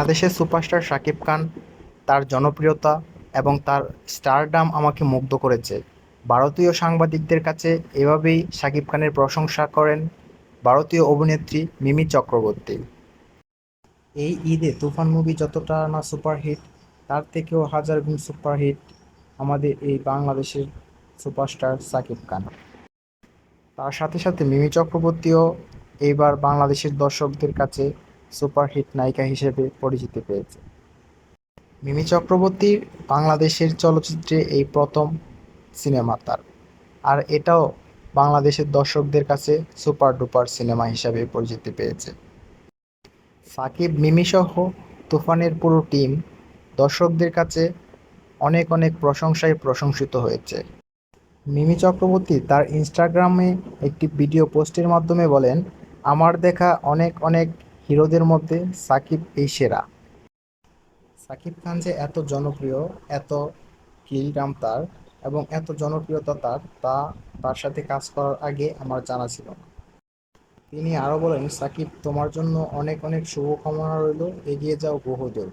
বাংলাদেশের সুপারস্টার শাকিব খান, তার জনপ্রিয়তা এবং তার স্টারডাম আমাকে মুগ্ধ করেছে। ভারতীয় সাংবাদিকদের কাছে এভাবেই শাকিব খানের প্রশংসা করেন ভারতীয় অভিনেত্রী মিমি চক্রবর্তী। এই ঈদে তুফান মুভি যতটা না সুপারহিট, তার থেকেও হাজার গুণ সুপারহিট আমাদের এই বাংলাদেশের সুপারস্টার শাকিব খান। তার সাথে সাথে মিমি চক্রবর্তীও এইবার বাংলাদেশের দর্শকদের কাছে সুপারহিট নায়িকা হিসেবে পরিচিতি পেয়েছে। মিমি চক্রবর্তীর বাংলাদেশের চলচ্চিত্রে এই প্রথম সিনেমা তার, আর এটাও বাংলাদেশের দর্শকদের কাছে সুপার ডুপার সিনেমা হিসাবে পরিচিতি পেয়েছে। সাকিব, মিমি সহ তুফানের পুরো টিম দর্শকদের কাছে অনেক অনেক প্রশংসায় প্রশংসিত হয়েছে। মিমি চক্রবর্তী তার ইনস্টাগ্রামে একটি ভিডিও পোস্টের মাধ্যমে বলেন, আমার দেখা অনেক অনেক হিরোদের মধ্যে সাকিব এই সেরা। সাকিব খান যে এত জনপ্রিয়, এত কিলডাম তার এবং এত জনপ্রিয়তা তার সাথে কাজ করার আগে আমার জানা ছিল না। তিনি আরও বলেন, সাকিব, তোমার জন্য অনেক অনেক শুভকামনা রইল, এগিয়ে যাও বহুদূর।